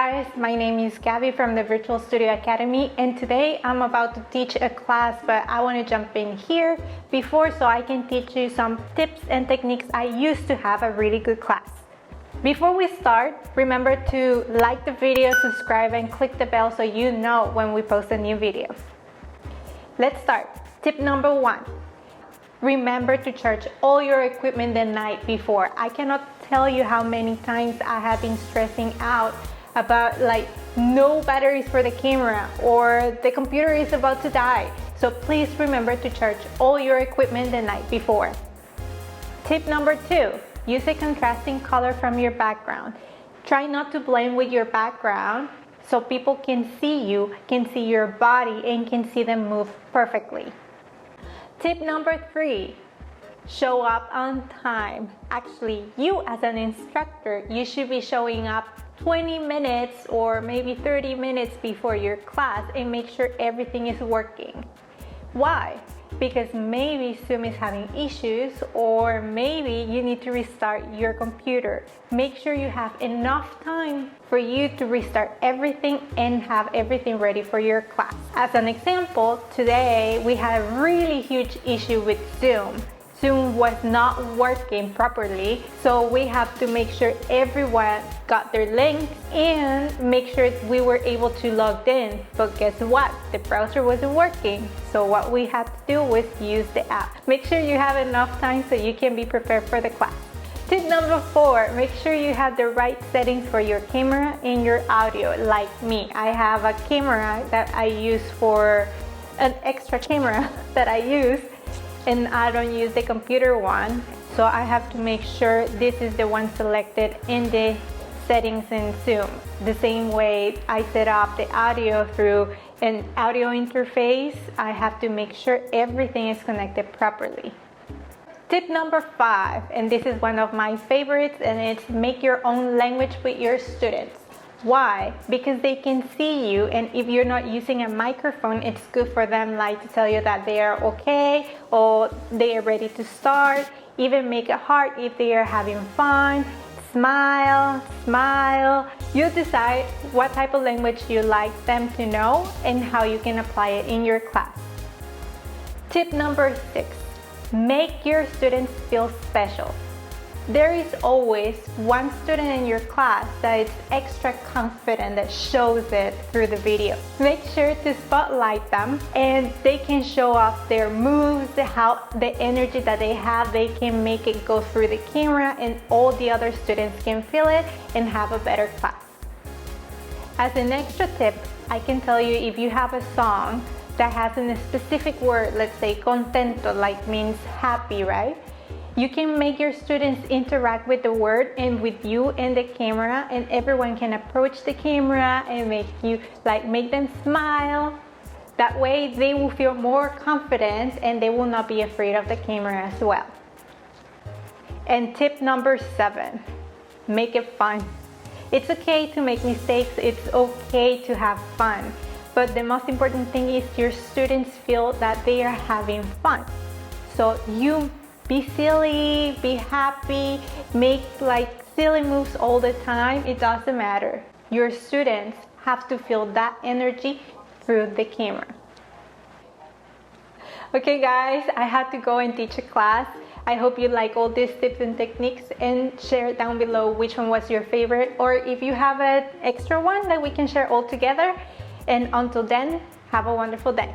guys, my name is Gabby from the Virtual Studio Academy, and today I'm about to teach a class, but I want to jump in here before so I can teach you some tips and techniques I used to have a really good class. Before we start, remember to like the video, subscribe, and click the bell so you know when we post a new video. Let's start. Tip number 1. Remember to charge all your equipment the night before. I cannot tell you how many times I have been stressing out about no batteries for the camera or the computer is about to die. So please remember to charge all your equipment the night before. Tip number 2, use a contrasting color from your background. Try not to blend with your background so people can see you, can see your body, and can see them move perfectly. Tip number 3, show up on time. Actually, you as an instructor, you should be showing up 20 minutes or maybe 30 minutes before your class and make sure everything is working. Why? Because maybe Zoom is having issues, or maybe you need to restart your computer. Make sure you have enough time for you to restart everything and have everything ready for your class. As an example, today we had a really huge issue with Zoom. Zoom was not working properly, so we have to make sure everyone got their links and make sure we were able to log in. But guess what? The browser wasn't working. So what we had to do was use the app. Make sure you have enough time so you can be prepared for the class. Tip number 4, make sure you have the right settings for your camera and your audio. Like me, I have a camera that I use for an extra camera that I use, and I don't use the computer one, so I have to make sure this is the one selected in the settings in Zoom. The same way I set up the audio through an audio interface, I have to make sure everything is connected properly. Tip number 5, and this is one of my favorites, and it's make your own language with your students. Why? Because they can see you, and if you're not using a microphone, it's good for them to tell you that they are okay or they are ready to start. Even make a heart if they are having fun. Smile, smile. You decide what type of language you like them to know and how you can apply it in your class. Tip number 6, make your students feel special. There is always one student in your class that is extra confident, that shows it through the video. Make sure to spotlight them and they can show off their moves, the energy that they have. They can make it go through the camera and all the other students can feel it and have a better class. As an extra tip, I can tell you, if you have a song that has a specific word, let's say contento, means happy, right? You can make your students interact with the word and with you and the camera, and everyone can approach the camera and make them smile. That way they will feel more confident and they will not be afraid of the camera as well. And tip number 7, make it fun. It's okay to make mistakes, it's okay to have fun, but the most important thing is your students feel that they are having fun. So you be silly, be happy, make silly moves all the time. It doesn't matter. Your students have to feel that energy through the camera. Okay guys, I had to go and teach a class. I hope you like all these tips and techniques, and share down below which one was your favorite, or if you have an extra one that we can share all together. And until then, have a wonderful day.